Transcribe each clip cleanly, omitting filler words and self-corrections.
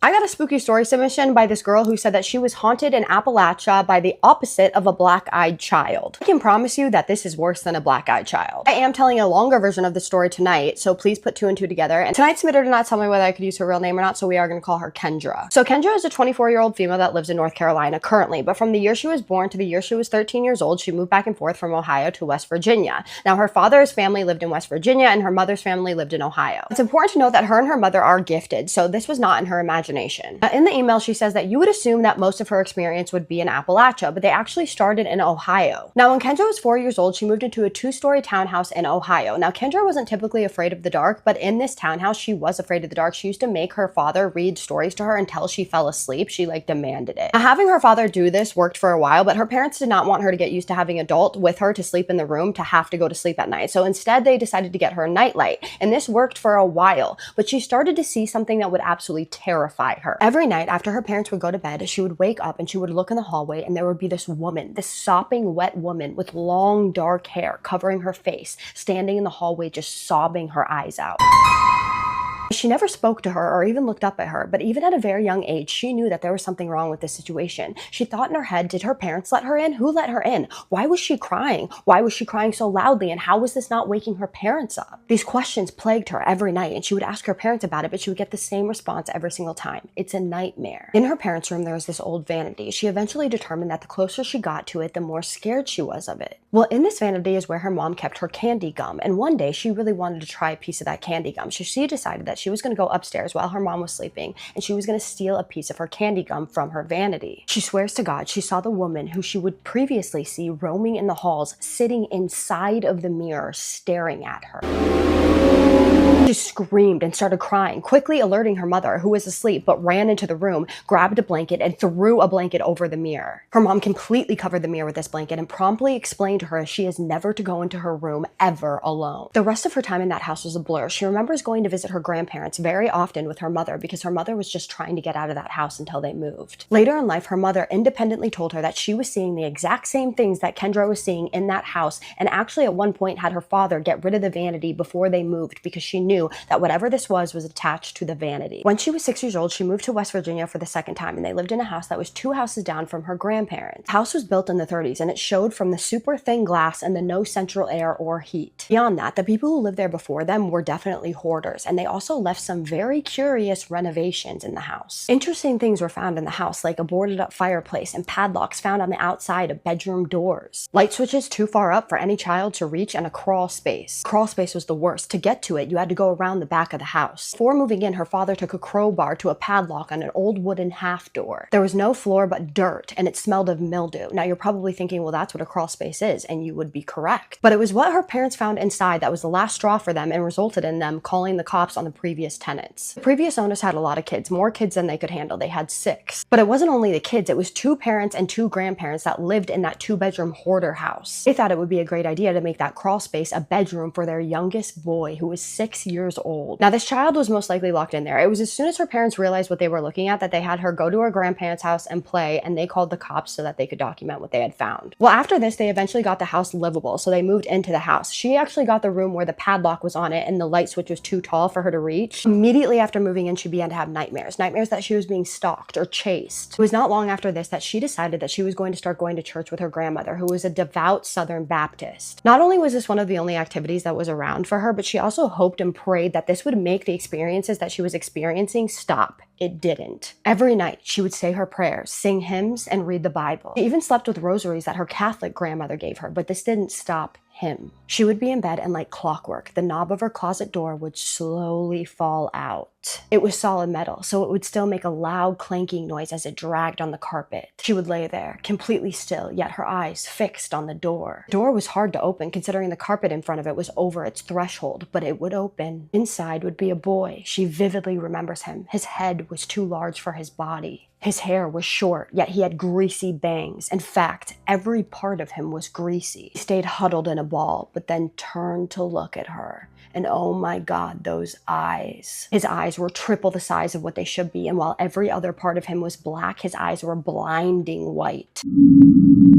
I got a spooky story submission by this girl who said that she was haunted in Appalachia by the opposite of a black-eyed child. I can promise you that this is worse than a black-eyed child. I am telling a longer version of the story tonight, so please put 2 and 2 together. And tonight's submitter did not tell me whether I could use her real name or not, so we are going to call her Kendra. So Kendra is a 24-year-old female that lives in North Carolina currently, but from the year she was born to the year she was 13 years old, she moved back and forth from Ohio to West Virginia. Now, her father's family lived in West Virginia and her mother's family lived in Ohio. It's important to note that her and her mother are gifted, so this was not in her imagination. In the email, she says that you would assume that most of her experience would be in Appalachia, but they actually started in Ohio. Now, when Kendra was 4 years old, she moved into a 2-story townhouse in Ohio. Now, Kendra wasn't typically afraid of the dark, but in this townhouse, she was afraid of the dark. She used to make her father read stories to her until she fell asleep. She demanded it. Now, having her father do this worked for a while, but her parents did not want her to get used to having an adult with her to sleep in the room to have to go to sleep at night. So instead, they decided to get her a nightlight, and this worked for a while, but she started to see something that would absolutely terrify her. Every night after her parents would go to bed, she would wake up and she would look in the hallway, and there would be this woman, this sopping wet woman with long dark hair covering her face, standing in the hallway just sobbing her eyes out. She never spoke to her or even looked up at her, but even at a very young age, she knew that there was something wrong with this situation. She thought in her head, did her parents let her in? Who let her in? Why was she crying? Why was she crying so loudly? And how was this not waking her parents up? These questions plagued her every night, and she would ask her parents about it, but she would get the same response every single time. It's a nightmare. In her parents' room, there was this old vanity. She eventually determined that the closer she got to it, the more scared she was of it. Well, in this vanity is where her mom kept her candy gum, and one day she really wanted to try a piece of that candy gum. So she decided that she was going to go upstairs while her mom was sleeping, and she was going to steal a piece of her candy gum from her vanity. She swears to God she saw the woman who she would previously see roaming in the halls, sitting inside of the mirror, staring at her. She screamed and started crying, quickly alerting her mother, who was asleep, but ran into the room, grabbed a blanket, and threw a blanket over the mirror. Her mom completely covered the mirror with this blanket and promptly explained to her she is never to go into her room ever alone. The rest of her time in that house was a blur. She remembers going to visit her grandparents very often with her mother because her mother was just trying to get out of that house until they moved. Later in life, her mother independently told her that she was seeing the exact same things that Kendra was seeing in that house, and actually at one point had her father get rid of the vanity before they moved because she knew that whatever this was attached to the vanity. When she was 6 years old, she moved to West Virginia for the second time, and they lived in a house that was 2 houses down from her grandparents. The house was built in the 30s, and it showed from the super thin glass and the no central air or heat. Beyond that, the people who lived there before them were definitely hoarders, and they also left some very curious renovations in the house. Interesting things were found in the house, like a boarded up fireplace and padlocks found on the outside of bedroom doors. Light switches too far up for any child to reach, and a crawl space. Crawl space was the worst. To get to it, you had to go around the back of the house. Before moving in, her father took a crowbar to a padlock on an old wooden half door. There was no floor but dirt, and it smelled of mildew. Now you're probably thinking, well, that's what a crawl space is, and you would be correct. But it was what her parents found inside that was the last straw for them and resulted in them calling the cops on the previous tenants. The previous owners had a lot of kids, more kids than they could handle. They had 6. But it wasn't only the kids, it was 2 parents and 2 grandparents that lived in that 2-bedroom hoarder house. They thought it would be a great idea to make that crawl space a bedroom for their youngest boy, who was 6 years old. Now, this child was most likely locked in there. It was as soon as her parents realized what they were looking at that they had her go to her grandparents' house and play, and they called the cops so that they could document what they had found. Well, after this, they eventually got the house livable, so they moved into the house. She actually got the room where the padlock was on it and the light switch was too tall for her to reach. Immediately after moving in, she began to have nightmares that she was being stalked or chased. It was not long after this that she decided that she was going to start going to church with her grandmother, who was a devout Southern Baptist. Not only was this one of the only activities that was around for her, but she also hoped and prayed that this would make the experiences that she was experiencing stop. It didn't. Every night, she would say her prayers, sing hymns, and read the Bible. She even slept with rosaries that her Catholic grandmother gave her, but this didn't stop him. She would be in bed, and like clockwork, the knob of her closet door would slowly fall out. It was solid metal, so it would still make a loud clanking noise as it dragged on the carpet. She would lay there, completely still, yet her eyes fixed on the door. The door was hard to open, considering the carpet in front of it was over its threshold, but it would open. Inside would be a boy. She vividly remembers him. His head was too large for his body. His hair was short, yet he had greasy bangs. In fact, every part of him was greasy. He stayed huddled in a ball, but then turned to look at her. And oh my God, those eyes. His eyes were triple the size of what they should be, and while every other part of him was black, his eyes were blinding white.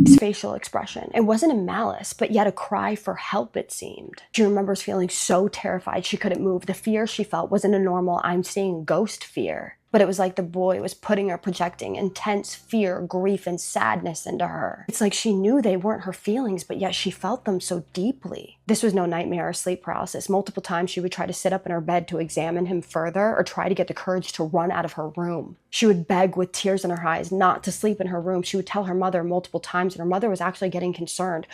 His facial expression, it wasn't a malice, but yet a cry for help, it seemed. She remembers feeling so terrified she couldn't move. The fear she felt wasn't a normal, I'm seeing ghost fear. But it was like the boy was putting or projecting intense fear, grief, and sadness into her. It's like she knew they weren't her feelings, but yet she felt them so deeply. This was no nightmare or sleep paralysis. Multiple times she would try to sit up in her bed to examine him further or try to get the courage to run out of her room. She would beg with tears in her eyes not to sleep in her room. She would tell her mother multiple times, and her mother was actually getting concerned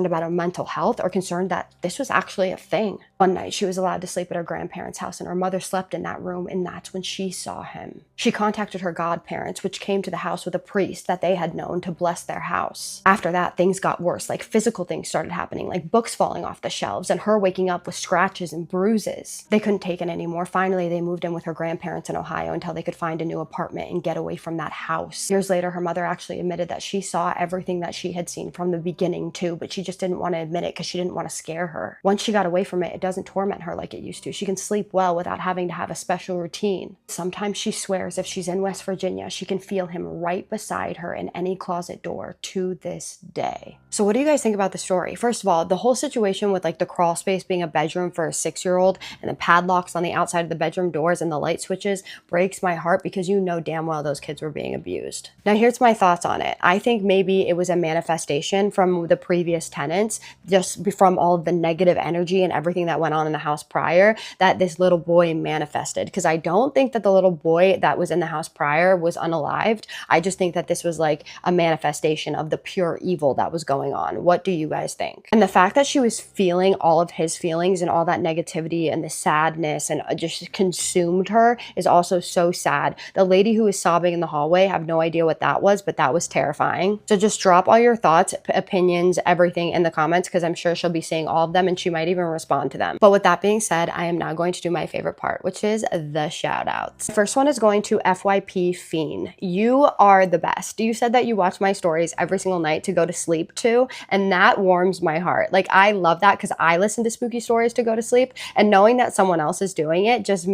about her mental health, or concerned that this was actually a thing. One night she was allowed to sleep at her grandparents' house, and her mother slept in that room, and that's when she saw him. She contacted her godparents, which came to the house with a priest that they had known to bless their house. After that, things got worse. Like physical things started happening, like books falling off the shelves and her waking up with scratches and bruises. They couldn't take it anymore. Finally, they moved in with her grandparents in Ohio until they could find a new apartment and get away from that house. Years later, her mother actually admitted that she saw everything that she had seen from the beginning too, but she just didn't want to admit it because she didn't want to scare her. Once she got away from it, it doesn't torment her like it used to. She can sleep well without having to have a special routine. Sometimes she swears if she's in West Virginia, she can feel him right beside her in any closet door to this day. So what do you guys think about the story? First of all, the whole situation with like the crawl space being a bedroom for a 6-year-old and the padlocks on the outside of the bedroom doors and the light switches breaks my heart, because you know damn well those kids were being abused. Now here's my thoughts on it. I think maybe it was a manifestation from the previous tenants, just from all of the negative energy and everything that went on in the house prior, that this little boy manifested. Because I don't think that the little boy that was in the house prior was unalived. I just think that this was like a manifestation of the pure evil that was going on. What do you guys think? And the fact that she was feeling all of his feelings and all that negativity and the sadness and just consumed her is also so sad. The lady who was sobbing in the hallway, I have no idea what that was, but that was terrifying. So just drop all your thoughts, opinions, everything in the comments, because I'm sure she'll be seeing all of them and she might even respond to them. But with that being said, I am now going to do my favorite part, which is the shout outs. The first one is going to FYP Fiend. You are the best. You said that you watch my stories every single night to go to sleep to, and that warms my heart. Like, I love that because I listen to spooky stories to go to sleep, and knowing that someone else is doing it just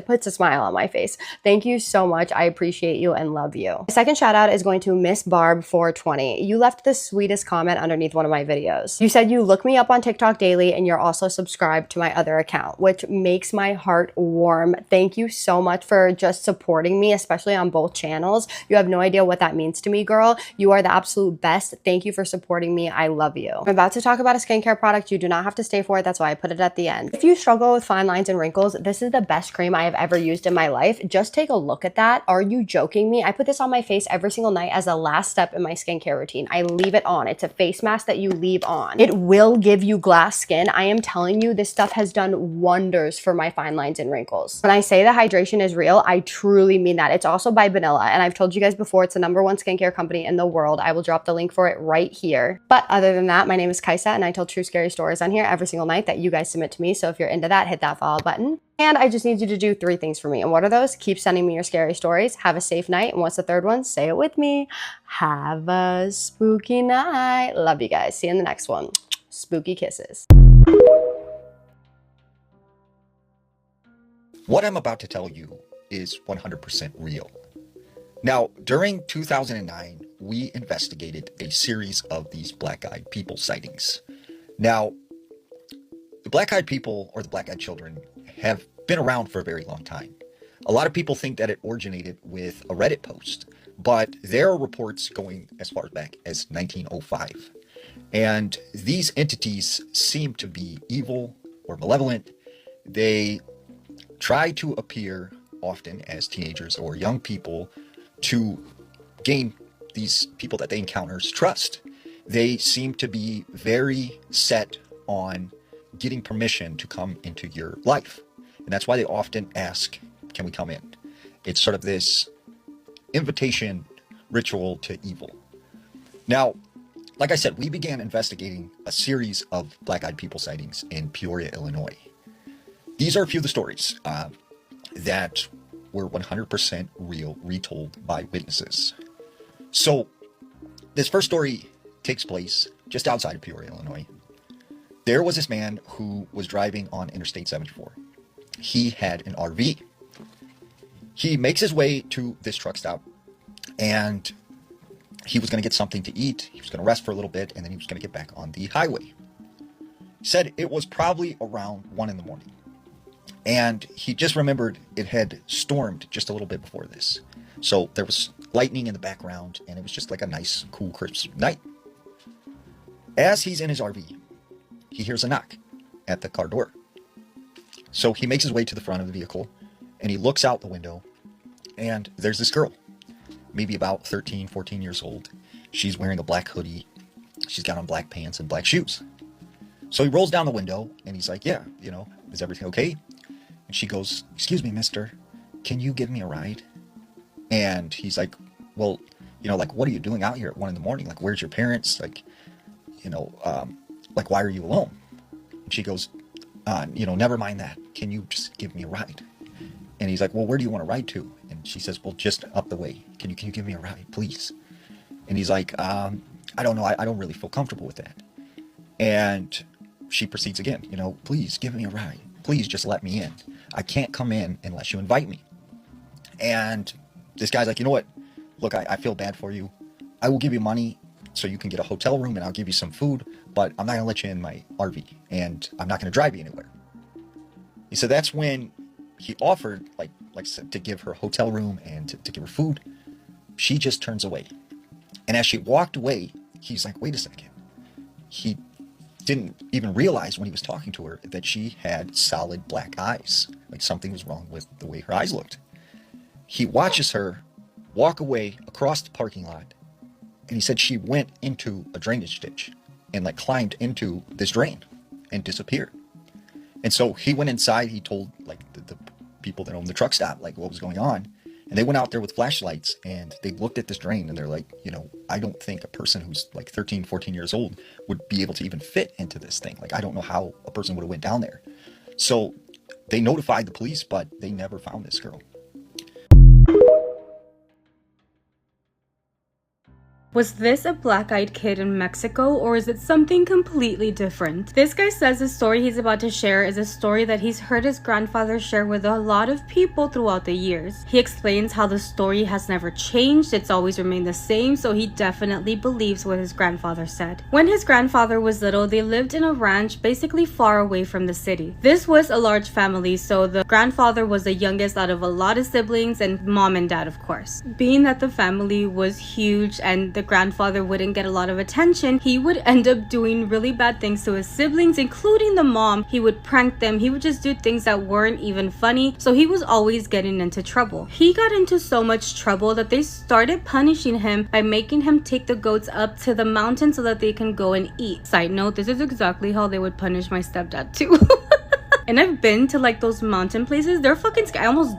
puts a smile on my face. Thank you so much. I appreciate you and love you. The second shout out is going to Miss Barb 420. You left the sweetest comment underneath one of my videos. You said you look me up on TikTok daily and you're also subscribed to my other account, which makes my heart warm. Thank you so much for just supporting me, especially on both channels. You have no idea what that means to me, girl. You are the absolute best. Thank you for supporting me. I love you. I'm about to talk about a skincare product. You do not have to stay for it. That's why I put it at the end. If you struggle with fine lines and wrinkles, this is the best cream I have ever used in my life. Just take a look at that. Are you joking me? I put this on my face every single night as a last step in my skincare routine. I leave it on. It's a face mask that you leave on. It will give you glass skin. I am telling you, this stuff has done wonders for my fine lines and wrinkles. When I say the hydration is real, I truly mean that. It's also by Vanilla, and I've told you guys before, it's the #1 skincare company in the world. I will drop the link for it right here. But other than that, my name is Kaisa, and I tell true scary stories on here every single night that you guys submit to me. So if you're into that, hit that follow button. And I just need you to do 3 things for me. And what are those? Keep sending me your scary stories. Have a safe night. And what's the third one? Say it with me. Have a spooky night. Love you guys. See you in the next one. Spooky kisses. What I'm about to tell you is 100% real. Now, during 2009, we investigated a series of these black-eyed people sightings. Now, the black-eyed people, or the black-eyed children, have been around for a very long time. A lot of people think that it originated with a Reddit post, but there are reports going as far back as 1905. And these entities seem to be evil or malevolent. They try to appear often as teenagers or young people to gain these people that they encounter's trust. They seem to be very set on getting permission to come into your life. And that's why they often ask, can we come in? It's sort of this invitation ritual to evil. Now, like I said, we began investigating a series of black-eyed people sightings in Peoria, Illinois. These are a few of the stories that were 100% real, retold by witnesses. So this first story takes place just outside of Peoria, Illinois. There was this man who was driving on Interstate 74. He had an RV. He makes his way to this truck stop, and he was going to get something to eat. He was going to rest for a little bit, and then he was going to get back on the highway. He said it was probably around 1 in the morning. And he just remembered it had stormed just a little bit before this. So there was lightning in the background, and it was just like a nice, cool, crisp night. As he's in his RV, he hears a knock at the car door. So he makes his way to the front of the vehicle, and he looks out the window, and there's this girl, maybe about 13, 14 years old. She's wearing a black hoodie. She's got on black pants and black shoes. So he rolls down the window, and he's like, yeah, is everything okay? And she goes, excuse me, mister, can you give me a ride? And he's like, well, like, what are you doing out here at 1 a.m? Like, where's your parents? Like, like, why are you alone? And she goes, never mind that. Can you just give me a ride? And he's like, well, where do you want to ride to? And she says, well, just up the way. Can you give me a ride, please? And he's like, I don't know. I don't really feel comfortable with that. And she proceeds again, please give me a ride. Please just let me in. I can't come in unless you invite me. And this guy's like, you know what? Look, I feel bad for you. I will give you money so you can get a hotel room, and I'll give you some food, but I'm not going to let you in my RV, and I'm not going to drive you anywhere. He said that's when he offered, like I said, to give her a hotel room and to give her food. She just turns away. And as she walked away, he's like, wait a second. He didn't even realize when he was talking to her that she had solid black eyes. Like something was wrong with the way her eyes looked. He watches her walk away across the parking lot, and he said she went into a drainage ditch and like climbed into this drain and disappeared. And so he went inside. He told like the people that owned the truck stop like what was going on, and they went out there with flashlights and they looked at this drain, and they're like, I don't think a person who's like 13, 14 years old would be able to even fit into this thing. Like, I don't know how a person would have went down there. So they notified the police, but they never found this girl. Was this a black-eyed kid in Mexico, or is it something completely different? This guy says the story he's about to share is a story that he's heard his grandfather share with a lot of people throughout the years. He explains how the story has never changed, it's always remained the same, so he definitely believes what his grandfather said. When his grandfather was little, they lived in a ranch basically far away from the city. This was a large family, so the grandfather was the youngest out of a lot of siblings, and mom and dad, of course. Being that the family was huge and the grandfather wouldn't get a lot of attention, he would end up doing really bad things to his siblings, including the mom. He would prank them. He would just do things that weren't even funny, so he was always getting into trouble. He got into so much trouble that they started punishing him by making him take the goats up to the mountain so that they can go and eat. Side note, this is exactly how they would punish my stepdad too. And I've been to like those mountain places. They're fucking scary. I almost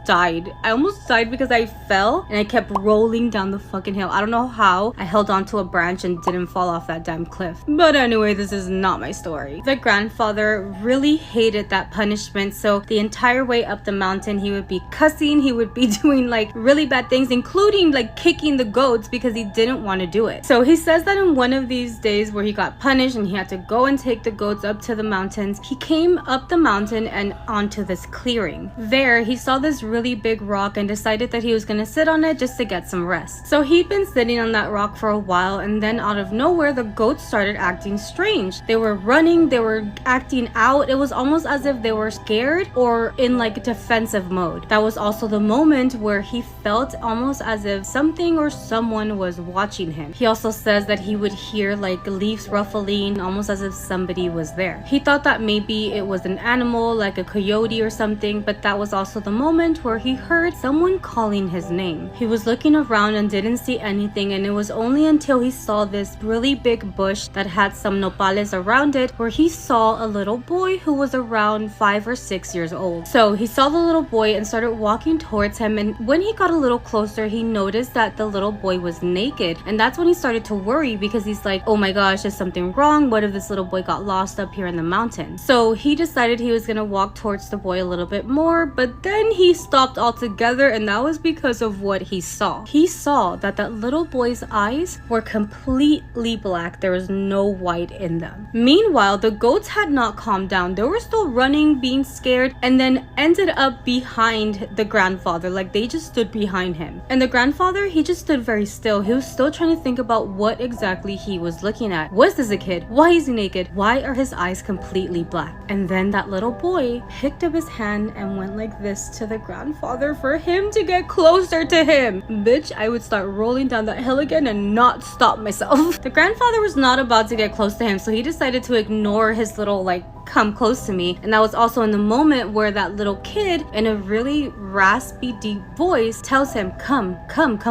died because I fell and I kept rolling down the fucking hill. I don't know how I held onto a branch and didn't fall off that damn cliff. But anyway, this is not my story. The grandfather really hated that punishment, so the entire way up the mountain he would be cussing, he would be doing like really bad things, including like kicking the goats because he didn't want to do it. So he says that in one of these days where he got punished and he had to go and take the goats up to the mountains, he came up the mountain and onto this clearing. There, he saw this really big rock and decided that he was gonna sit on it just to get some rest. So he'd been sitting on that rock for a while, and then out of nowhere, the goats started acting strange. They were running, they were acting out. It was almost as if they were scared or in like defensive mode. That was also the moment where he felt almost as if something or someone was watching him. He also says that he would hear like leaves ruffling, almost as if somebody was there. He thought that maybe it was an animal, like a coyote or something, but that was also the moment where he heard someone calling his name. He was looking around and didn't see anything, and it was only until he saw this really big bush that had some nopales around it where he saw a little boy who was around 5 or 6 years old. So he saw the little boy and started walking towards him, and when he got a little closer, he noticed that the little boy was naked, and that's when he started to worry because he's like, oh my gosh, is something wrong? What if this little boy got lost up here in the mountain? So he decided he was gonna walk towards the boy a little bit more, but then he stopped altogether, and that was because of what he saw. He saw that that little boy's eyes were completely black. There was no white in them. Meanwhile, the goats had not calmed down. They were still running, being scared, and then ended up behind the grandfather. Like, they just stood behind him. And the grandfather, he just stood very still. He was still trying to think about what exactly he was looking at. Was this a kid? Why is he naked? Why are his eyes completely black? And then that little boy boy picked up his hand and went like this to the grandfather for him to get closer to him. Bitch, I would start rolling down that hill again and not stop myself. The grandfather was not about to get close to him, so he decided to ignore his little come close to me. And that was also in the moment where that little kid in a really raspy deep voice tells him, come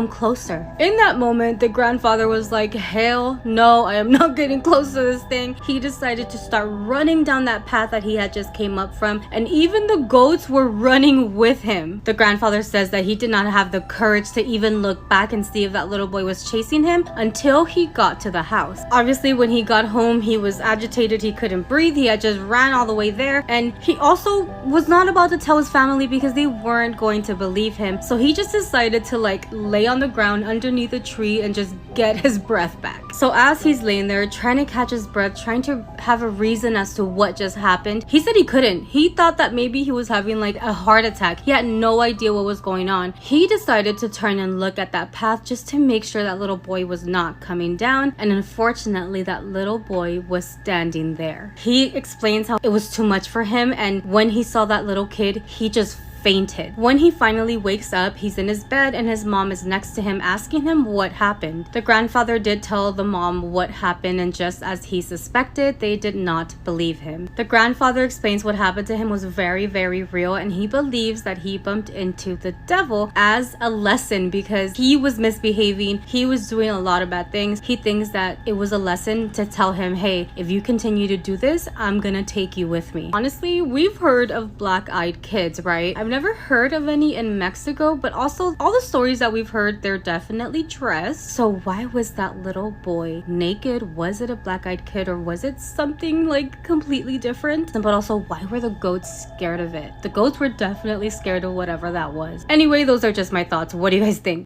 closer. In that moment, the grandfather was like, hell no, I am not getting close to this thing. He decided to start running down that path that he had just came up from, and even the goats were running with him. The grandfather says that he did not have the courage to even look back and see if that little boy was chasing him until he got to the house. Obviously, when he got home, he was agitated, he couldn't breathe, he had just ran all the way there, and he also was not about to tell his family because they weren't going to believe him. So he just decided to lay on the ground underneath a tree and just get his breath back. So as he's laying there trying to catch his breath, trying to have a reason as to what just happened, he said he couldn't. He thought that maybe he was having a heart attack. He had no idea what was going on. He decided to turn and look at that path just to make sure that little boy was not coming down, and unfortunately that little boy was standing there. He explains how it was too much for him, and when he saw that little kid, he just fainted. When he finally wakes up, he's in his bed and his mom is next to him asking him what happened. The grandfather did tell the mom what happened, and just as he suspected, they did not believe him. The grandfather explains what happened to him was very, very real, and he believes that he bumped into the devil as a lesson because he was misbehaving. He was doing a lot of bad things. He thinks that it was a lesson to tell him, hey, if you continue to do this, I'm gonna take you with me. Honestly, we've heard of black-eyed kids, right? I've never heard of any in Mexico, but also all the stories that we've heard, they're definitely dressed. So why was that little boy naked? Was it a black-eyed kid, or was it something completely different? But also, why were the goats scared of it? The goats were definitely scared of whatever that was. Anyway, those are just my thoughts. What do you guys think?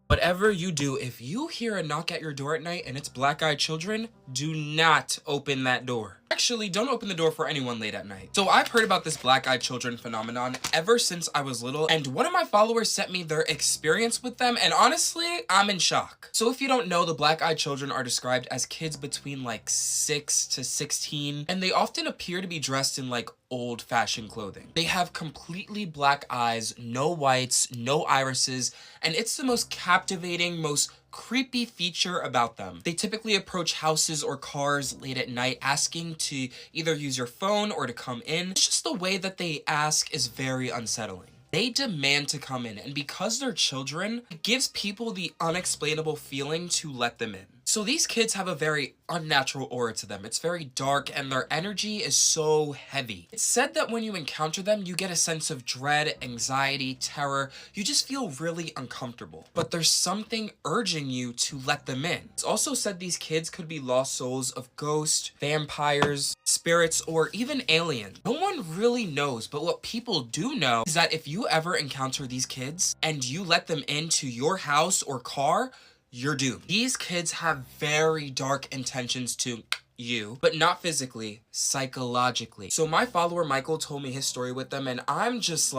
Whatever you do, if you hear a knock at your door at night and it's black-eyed children, do not open that door. Actually, don't open the door for anyone late at night. So I've heard about this black-eyed children phenomenon ever since I was little, and one of my followers sent me their experience with them, and honestly, I'm in shock. So if you don't know, the black-eyed children are described as kids between 6 to 16, and they often appear to be dressed in old-fashioned clothing. They have completely black eyes, no whites, no irises, and it's the most captivating, most creepy feature about them. They typically approach houses or cars late at night asking to either use your phone or to come in. It's just the way that they ask is very unsettling. They demand to come in, and because they're children, it gives people the unexplainable feeling to let them in. So these kids have a very unnatural aura to them. It's very dark and their energy is so heavy. It's said that when you encounter them, you get a sense of dread, anxiety, terror. You just feel really uncomfortable. But there's something urging you to let them in. It's also said these kids could be lost souls of ghosts, vampires, spirits, or even aliens. No one really knows, but what people do know is that if you ever encounter these kids and you let them into your house or car, you're doomed. These kids have very dark intentions to you, but not physically, psychologically. So my follower Michael told me his story with them, and I'm just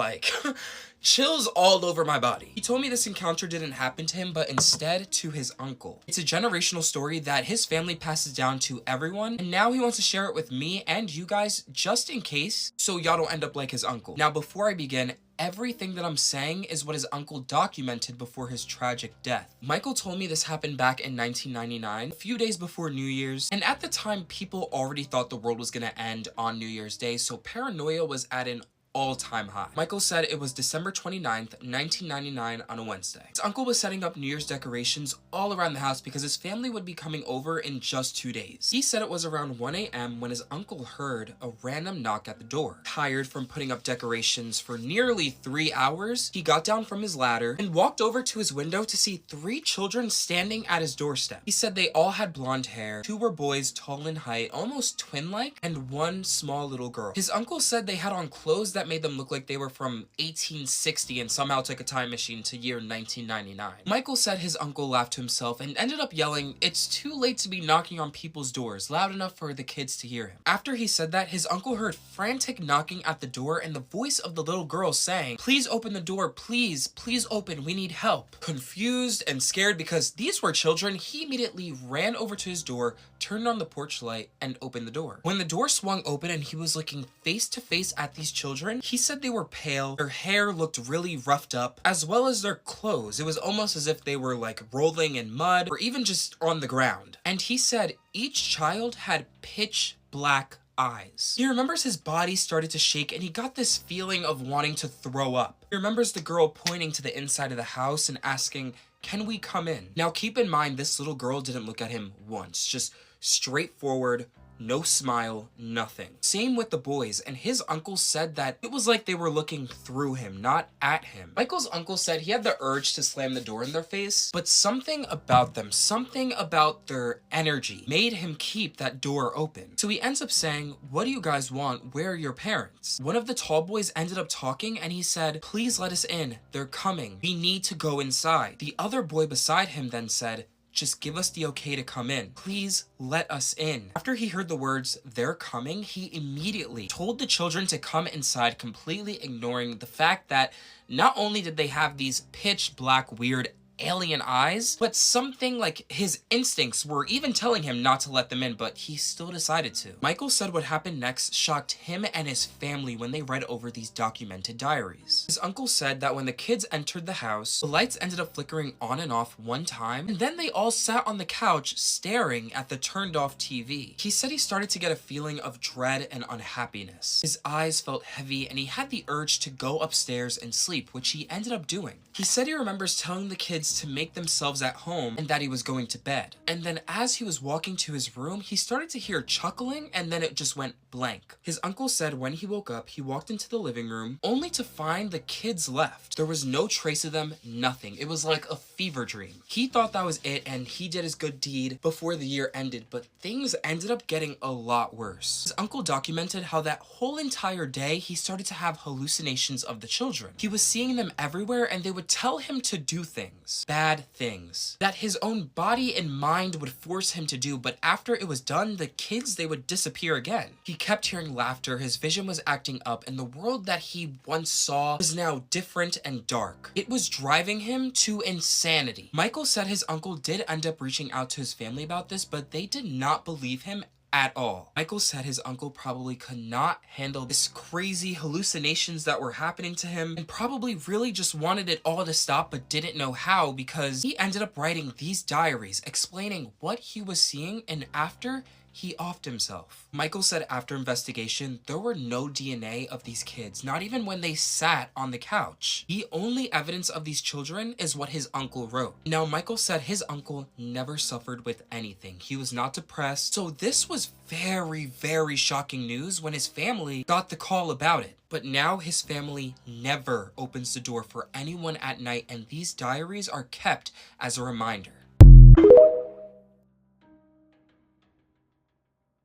chills all over my body. He told me this encounter didn't happen to him, but instead to his uncle. It's a generational story that his family passes down to everyone, and now he wants to share it with me and you guys just in case, so y'all don't end up like his uncle. Now, before I begin, everything that I'm saying is what his uncle documented before his tragic death. Michael told me this happened back in 1999, a few days before New Year's, and at the time, people already thought the world was gonna end on New Year's Day, so paranoia was at an all-time high. Michael said it was December 29th, 1999 on a Wednesday. His uncle was setting up New Year's decorations all around the house because his family would be coming over in just 2 days. He said it was around 1 a.m. when his uncle heard a random knock at the door. Tired from putting up decorations for nearly 3 hours, he got down from his ladder and walked over to his window to see 3 children standing at his doorstep. He said they all had blonde hair, 2 were boys tall in height, almost twin-like, and 1 small little girl. His uncle said they had on clothes that that made them look like they were from 1860 and somehow took a time machine to year 1999. Michael said his uncle laughed to himself and ended up yelling, "It's too late to be knocking on people's doors," loud enough for the kids to hear him. After he said that, his uncle heard frantic knocking at the door and the voice of the little girl saying, "Please open the door, please, please open, we need help." Confused and scared because these were children, he immediately ran over to his door, turned on the porch light, and opened the door. When the door swung open and he was looking face to face at these children, he said they were pale, their hair looked really roughed up, as well as their clothes. It was almost as if they were like rolling in mud or even just on the ground. And he said each child had pitch black eyes. He remembers his body started to shake and he got this feeling of wanting to throw up. He remembers the girl pointing to the inside of the house and asking, "Can we come in?" Now keep in mind, this little girl didn't look at him once, just straightforward, no smile, nothing. Same with the boys, and his uncle said that it was like they were looking through him, not at him. Michael's uncle said he had the urge to slam the door in their face, but something about them, something about their energy made him keep that door open. So he ends up saying, "What do you guys want? Where are your parents?" One of the tall boys ended up talking and he said, "Please let us in. They're coming. We need to go inside." The other boy beside him then said, "Just give us the okay to come in. Please let us in." After he heard the words, "They're coming," he immediately told the children to come inside, completely ignoring the fact that not only did they have these pitch black, weird alien eyes, but something like his instincts were even telling him not to let them in, but he still decided to. Michael said what happened next shocked him and his family when they read over these documented diaries. His uncle said that when the kids entered the house, the lights ended up flickering on and off one time, and then they all sat on the couch staring at the turned off TV. He said he started to get a feeling of dread and unhappiness. His eyes felt heavy and he had the urge to go upstairs and sleep, which he ended up doing. He said he remembers telling the kids to make themselves at home and that he was going to bed. And then as he was walking to his room, he started to hear chuckling and then it just went blank. His uncle said when he woke up, he walked into the living room only to find the kids left. There was no trace of them, nothing. It was like a fever dream. He thought that was it and he did his good deed before the year ended, but things ended up getting a lot worse. His uncle documented how that whole entire day he started to have hallucinations of the children. He was seeing them everywhere and they would tell him to do things, bad things, that his own body and mind would force him to do, but after it was done, the kids, they would disappear again. He kept hearing laughter, his vision was acting up, and the world that he once saw was now different and dark. It was driving him to insanity. Michael said his uncle did end up reaching out to his family about this, but they did not believe him at all. Michael said his uncle probably could not handle this crazy hallucinations that were happening to him and probably really just wanted it all to stop but didn't know how, because he ended up writing these diaries explaining what he was seeing, and after he offed himself. Michael said after investigation, there were no DNA of these kids, not even when they sat on the couch. The only evidence of these children is what his uncle wrote. Now, Michael said his uncle never suffered with anything. He was not depressed, so this was very, very shocking news when his family got the call about it. But now his family never opens the door for anyone at night, and these diaries are kept as a reminder.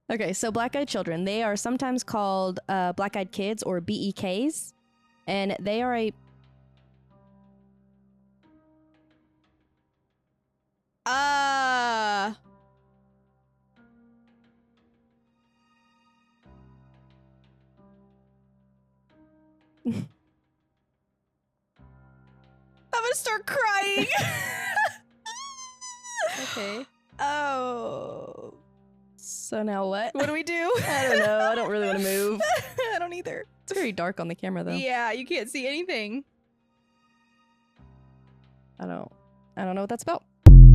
Okay, so black-eyed children, they are sometimes called black-eyed kids or BEKs, and they are a... I'm gonna start crying! Okay. Oh... So now what? What do we do? I don't know. I don't really want to move. I don't either. It's very dark on the camera, though. Yeah, you can't see anything. I don't know what that's about. I've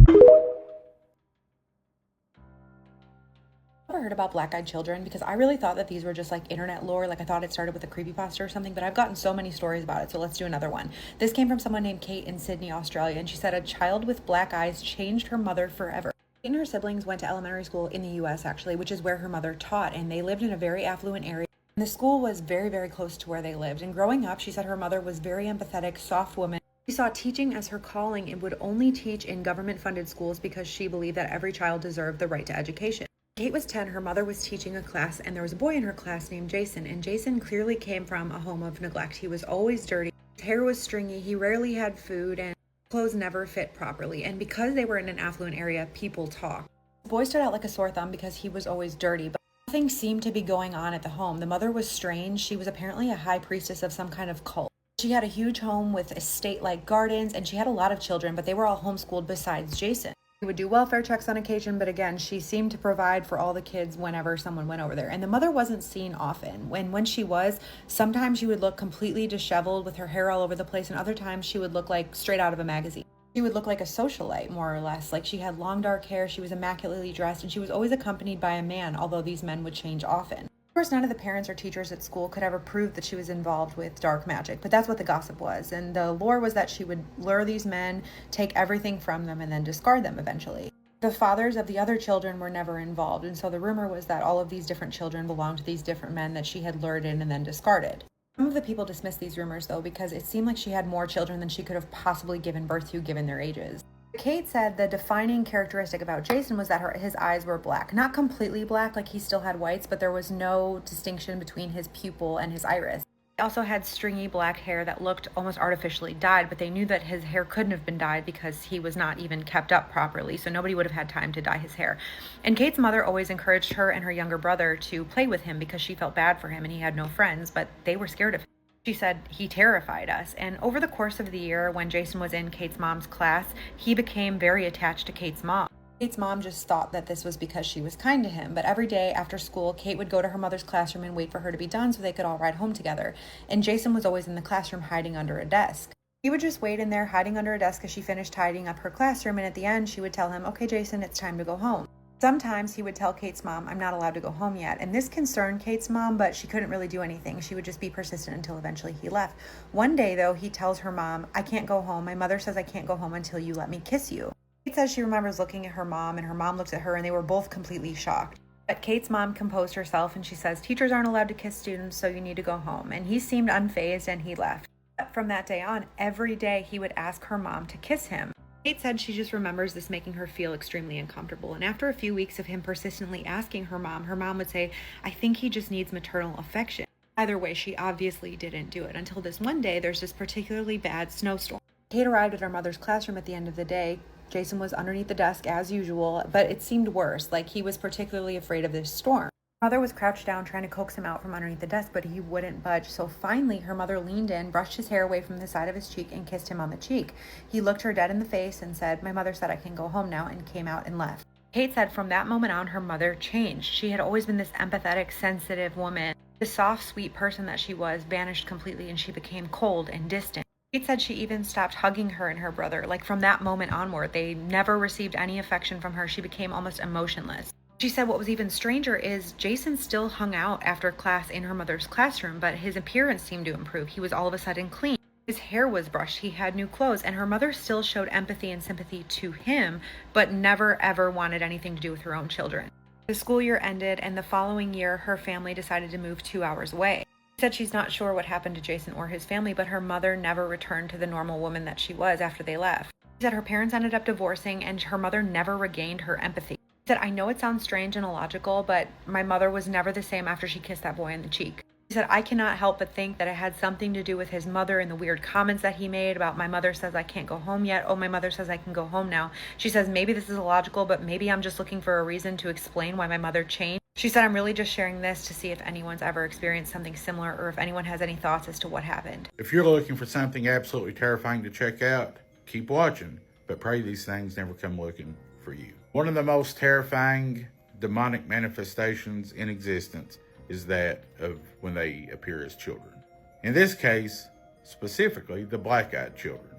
never heard about black-eyed children because I really thought that these were just like internet lore. Like I thought it started with a creepypasta or something, but I've gotten so many stories about it. So let's do another one. This came from someone named Kate in Sydney, Australia, and she said a child with black eyes changed her mother forever. Kate and her siblings went to elementary school in the US actually, which is where her mother taught, and they lived in a very affluent area. And the school was very, very close to where they lived. And growing up, she said her mother was very empathetic, soft woman. She saw teaching as her calling and would only teach in government-funded schools because she believed that every child deserved the right to education. Kate was 10, her mother was teaching a class, and there was a boy in her class named Jason, and Jason clearly came from a home of neglect. He was always dirty, his hair was stringy, he rarely had food, and clothes never fit properly. And because they were in an affluent area, people talked. The boy stood out like a sore thumb because he was always dirty, but nothing seemed to be going on at the home. The mother was strange. She was apparently a high priestess of some kind of cult. She had a huge home with estate-like gardens, and she had a lot of children, but they were all homeschooled besides Jason. She would do welfare checks on occasion, but again, she seemed to provide for all the kids whenever someone went over there. And the mother wasn't seen often. When she was, sometimes she would look completely disheveled with her hair all over the place, and other times she would look like straight out of a magazine. She would look like a socialite, more or less. Like, she had long dark hair, she was immaculately dressed, and she was always accompanied by a man, although these men would change often. Of course, none of the parents or teachers at school could ever prove that she was involved with dark magic, but that's what the gossip was. And the lore was that she would lure these men, take everything from them, and then discard them eventually. The fathers of the other children were never involved, and so the rumor was that all of these different children belonged to these different men that she had lured in and then discarded. Some of the people dismissed these rumors, though, because it seemed like she had more children than she could have possibly given birth to given their ages. Kate said the defining characteristic about Jason was that his eyes were black. Not completely black, like he still had whites, but there was no distinction between his pupil and his iris. He also had stringy black hair that looked almost artificially dyed, but they knew that his hair couldn't have been dyed because he was not even kept up properly, so nobody would have had time to dye his hair. And Kate's mother always encouraged her and her younger brother to play with him because she felt bad for him and he had no friends, but they were scared of him. She said, "He terrified us." And over the course of the year, when Jason was in Kate's mom's class, he became very attached to Kate's mom. Kate's mom just thought that this was because she was kind to him, but every day after school, Kate would go to her mother's classroom and wait for her to be done so they could all ride home together. And Jason was always in the classroom hiding under a desk. He would just wait in there hiding under a desk as she finished tidying up her classroom, and at the end, she would tell him, "Okay, Jason, it's time to go home." Sometimes he would tell Kate's mom, "I'm not allowed to go home yet." And this concerned Kate's mom, but she couldn't really do anything. She would just be persistent until eventually he left. One day, though, he tells her mom, "I can't go home. My mother says I can't go home until you let me kiss you." Kate says she remembers looking at her mom, and her mom looks at her, and they were both completely shocked. But Kate's mom composed herself, and she says, "Teachers aren't allowed to kiss students, so you need to go home." And he seemed unfazed, and he left. But from that day on, every day he would ask her mom to kiss him. Kate said she just remembers this making her feel extremely uncomfortable. And after a few weeks of him persistently asking her mom would say, "I think he just needs maternal affection." Either way, she obviously didn't do it until this one day there's this particularly bad snowstorm. Kate arrived at her mother's classroom at the end of the day. Jason was underneath the desk as usual, but it seemed worse, like he was particularly afraid of this storm. Her mother was crouched down trying to coax him out from underneath the desk, but he wouldn't budge. So finally, her mother leaned in, brushed his hair away from the side of his cheek, and kissed him on the cheek. He looked her dead in the face and said, "My mother said I can go home now," and came out and left. Kate said from that moment on, her mother changed. She had always been this empathetic, sensitive woman. The soft, sweet person that she was vanished completely, and she became cold and distant. Kate said she even stopped hugging her and her brother. Like, from that moment onward, they never received any affection from her. She became almost emotionless. She said what was even stranger is Jason still hung out after class in her mother's classroom, but his appearance seemed to improve. He was all of a sudden clean. His hair was brushed. He had new clothes, and her mother still showed empathy and sympathy to him, but never ever wanted anything to do with her own children. The school year ended, and the following year, her family decided to move 2 hours away. She said she's not sure what happened to Jason or his family, but her mother never returned to the normal woman that she was after they left. She said her parents ended up divorcing, and her mother never regained her empathy. She said, "I know it sounds strange and illogical, but my mother was never the same after she kissed that boy on the cheek." She said, "I cannot help but think that it had something to do with his mother and the weird comments that he made about my mother says I can't go home yet. Oh, my mother says I can go home now." She says, "Maybe this is illogical, but maybe I'm just looking for a reason to explain why my mother changed." She said, "I'm really just sharing this to see if anyone's ever experienced something similar or if anyone has any thoughts as to what happened." If you're looking for something absolutely terrifying to check out, keep watching, but pray these things never come looking for you. One of the most terrifying demonic manifestations in existence is that of when they appear as children. In this case, specifically, the black-eyed children.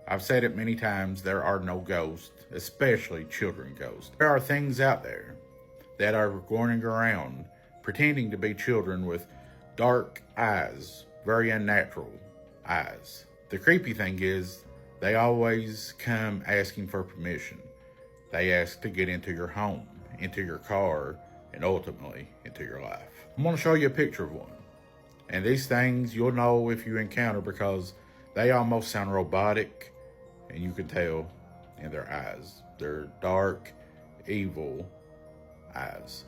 I've said it many times, there are no ghosts, especially children ghosts. There are things out there that are going around pretending to be children with dark eyes, very unnatural eyes. The creepy thing is, they always come asking for permission. They ask to get into your home, into your car, and ultimately into your life. I'm going to show you a picture of one. And these things you'll know if you encounter because they almost sound robotic, and you can tell in their eyes. They're dark, evil eyes.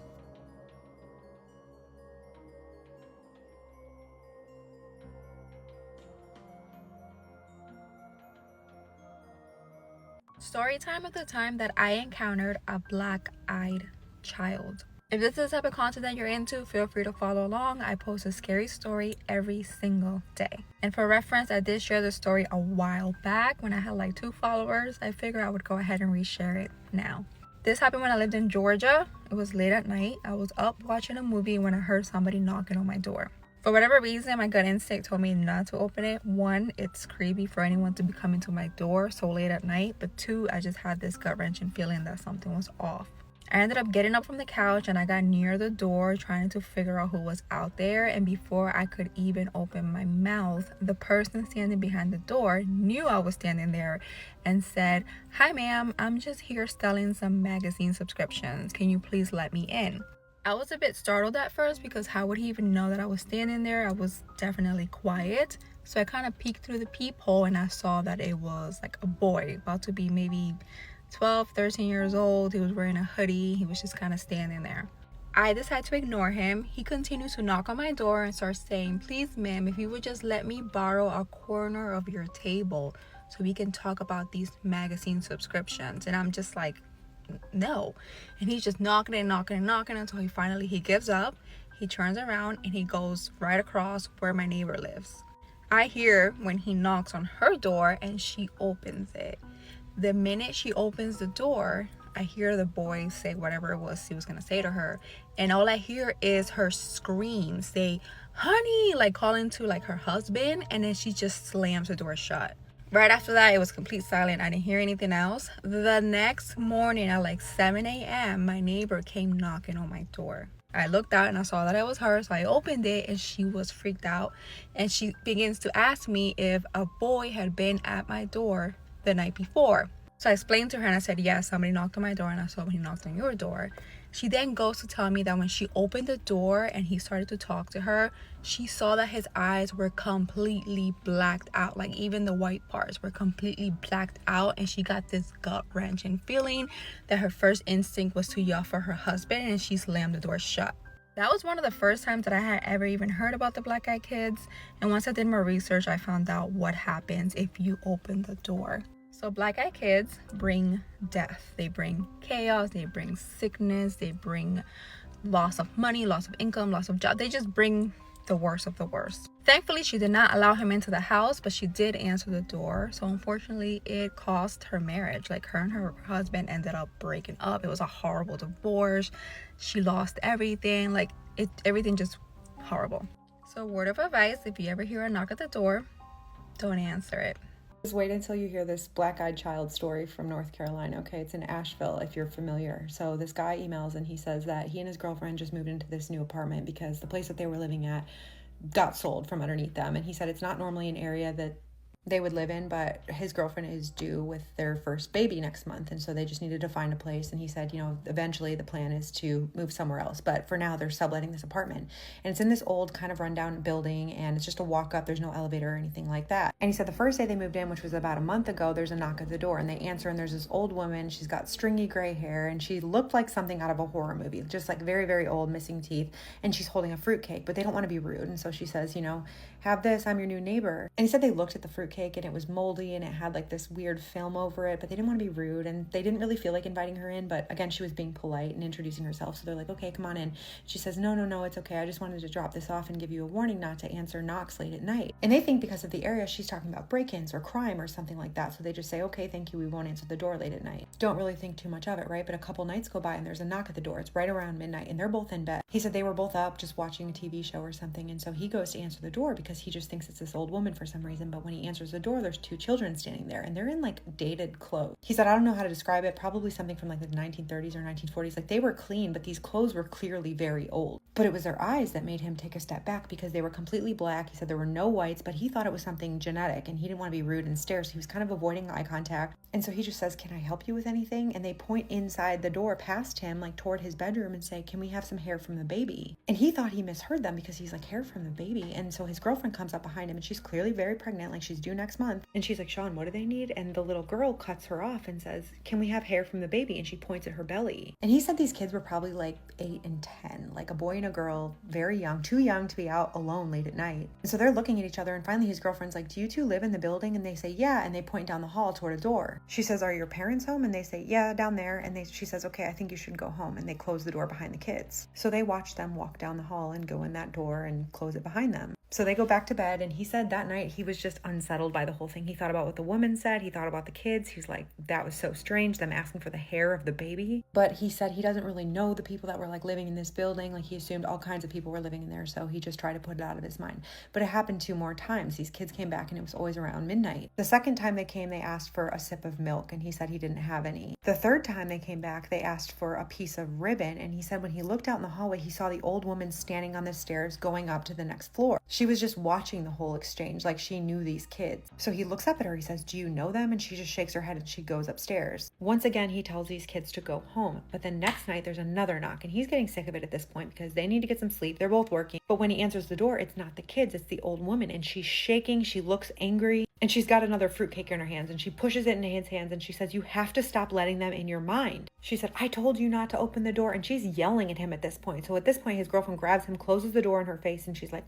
Story time of the time that I encountered a black-eyed child. If this is the type of content that you're into, feel free to follow along. I post a scary story every single day. And for reference, I did share the story a while back when I had like 2 followers. I figured I would go ahead and reshare it now. This happened when I lived in Georgia. It was late at night. I was up watching a movie when I heard somebody knocking on my door. For whatever reason, my gut instinct told me not to open it. 1, it's creepy for anyone to be coming to my door so late at night. But 2, I just had this gut-wrenching feeling that something was off. I ended up getting up from the couch and I got near the door trying to figure out who was out there. And before I could even open my mouth, the person standing behind the door knew I was standing there and said, "Hi ma'am, I'm just here selling some magazine subscriptions. Can you please let me in?" I was a bit startled at first because how would he even know that I was standing there? I was definitely quiet. So I kind of peeked through the peephole and I saw that it was like a boy about to be maybe 12, 13 years old. He was wearing a hoodie. He was just kind of standing there. I decided to ignore him. He continued to knock on my door and start saying, "Please ma'am, if you would just let me borrow a corner of your table so we can talk about these magazine subscriptions." And I'm just like, no. And he's just knocking and knocking and knocking until he gives up. He turns around and he goes right across where my neighbor lives. I hear when he knocks on her door and she opens it. The minute she opens the door, I hear the boy say whatever it was he was gonna say to her, and all I hear is her scream, say, "Honey," like calling to like her husband, and then she just slams the door shut. Right after that, it was complete silence. I didn't hear anything else. The next morning at like 7 a.m., my neighbor came knocking on my door. I looked out and I saw that it was her, so I opened it and she was freaked out, and she begins to ask me if a boy had been at my door the night before. So I explained to her and I said, yes, somebody knocked on my door and I saw when he knocked on your door. She then goes to tell me that when she opened the door and he started to talk to her, she saw that his eyes were completely blacked out. Like even the white parts were completely blacked out, and she got this gut-wrenching feeling that her first instinct was to yell for her husband, and she slammed the door shut. That was one of the first times that I had ever even heard about the black-eyed kids, and once I did more research, I found out what happens if you open the door. So black-eyed kids bring death, they bring chaos, they bring sickness, they bring loss of money, loss of income, loss of job. They just bring the worst of the worst. Thankfully, she did not allow him into the house, but she did answer the door. So unfortunately, it cost her marriage. Like her and her husband ended up breaking up. It was a horrible divorce. She lost everything. Like everything just horrible. So word of advice, if you ever hear a knock at the door, don't answer it. Just wait until you hear this black-eyed child story from North Carolina. Okay, it's in Asheville if you're familiar. So this guy emails and he says that he and his girlfriend just moved into this new apartment because the place that they were living at got sold from underneath them. And he said it's not normally an area that they would live in, but his girlfriend is due with their first baby next month, and so they just needed to find a place. And he said, you know, eventually the plan is to move somewhere else, but for now they're subletting this apartment, and it's in this old kind of rundown building, and it's just a walk up. There's no elevator or anything like that. And he said the first day they moved in, which was about a month ago, there's a knock at the door, and they answer, and there's this old woman. She's got stringy gray hair, and she looked like something out of a horror movie, just like very, very old, missing teeth, and she's holding a fruitcake, but they don't want to be rude, and so she says, you know, have this, I'm your new neighbor. And he said they looked at the fruitcake and it was moldy and it had like this weird film over it, but they didn't want to be rude and they didn't really feel like inviting her in. But again, she was being polite and introducing herself, so they're like, okay, come on in. She says, no, it's okay, I just wanted to drop this off and give you a warning not to answer knocks late at night. And they think because of the area she's talking about break-ins or crime or something like that, so they just say, okay, thank you, we won't answer the door late at night. Don't really think too much of it, right? But a couple nights go by and there's a knock at the door. It's right around midnight and they're both in bed. He said they were both up just watching a TV show or something, and so he goes to answer the door because he just thinks it's this old woman for some reason. But when he answers the door, there's two children standing there and they're in like dated clothes. He said, I don't know how to describe it, probably something from like the 1930s or 1940s. Like they were clean, but these clothes were clearly very old. But it was their eyes that made him take a step back because they were completely black. He said there were no whites, but he thought it was something genetic and he didn't want to be rude and stare, so he was kind of avoiding eye contact. And so he just says, can I help you with anything? And they point inside the door past him, like toward his bedroom, and say, can we have some hair from the baby? And he thought he misheard them because he's like, hair from the baby? And so his girlfriend comes up behind him and she's clearly very pregnant, like she's due due next month. And she's like, Sean, what do they need? And the little girl cuts her off and says, can we have hair from the baby? And she points at her belly. And he said these kids were probably like 8 and 10, like a boy and a girl, very young, too young to be out alone late at night. And so they're looking at each other, and finally his girlfriend's like, do you two live in the building? And they say, yeah. And they point down the hall toward a door. She says, are your parents home? And they say, yeah, down there. And she says, okay, I think you should go home. And they close the door behind the kids. So they watch them walk down the hall and go in that door and close it behind them. So they go back to bed, and he said that night he was just unsettled by the whole thing. He thought about what the woman said. He thought about the kids. He was like, that was so strange, them asking for the hair of the baby. But he said he doesn't really know the people that were like living in this building. Like he assumed all kinds of people were living in there. So he just tried to put it out of his mind. But it happened 2 more times. These kids came back, and it was always around midnight. The second time they came, they asked for a sip of milk, and he said he didn't have any. The third time they came back, they asked for a piece of ribbon. And he said when he looked out in the hallway, he saw the old woman standing on the stairs going up to the next floor. She was just watching the whole exchange, like she knew these kids. So he looks up at her, he says, do you know them? And she just shakes her head, and she goes upstairs. Once again, he tells these kids to go home. But then next night there's another knock, and he's getting sick of it at this point because they need to get some sleep. They're both working. But when he answers the door, it's not the kids, it's the old woman, and she's shaking, she looks angry, and she's got another fruitcake in her hands, and she pushes it into his hands, and she says, you have to stop letting them in your mind. She said, I told you not to open the door. And she's yelling at him at this point. So at this point, his girlfriend grabs him, closes the door in her face, and she's like,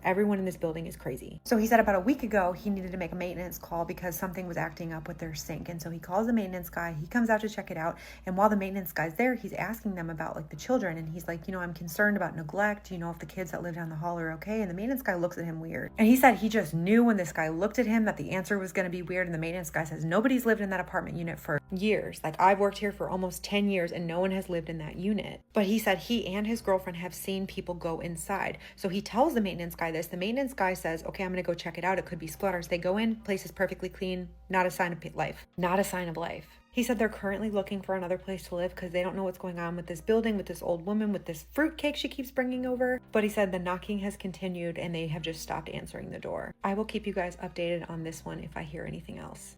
everyone in this building is crazy. So he said about a week ago, he needed to make a maintenance call because something was acting up with their sink. And so he calls the maintenance guy, he comes out to check it out. And while the maintenance guy's there, he's asking them about like the children. And he's like, I'm concerned about neglect. If the kids that live down the hall are okay? And the maintenance guy looks at him weird. And he said he just knew when this guy looked at him that the answer was going to be weird. And the maintenance guy says, nobody's lived in that apartment unit for years. Like I've worked here for almost 10 years and no one has lived in that unit. But he said he and his girlfriend have seen people go inside. So he tells the maintenance guy this. The maintenance guy says, okay, I'm going to go check it out. It could be splatters. They go in, place is perfectly clean. Not a sign of life. Not a sign of life. He said they're currently looking for another place to live because they don't know what's going on with this building, with this old woman, with this fruitcake she keeps bringing over. But he said the knocking has continued and they have just stopped answering the door. I will keep you guys updated on this one if I hear anything else.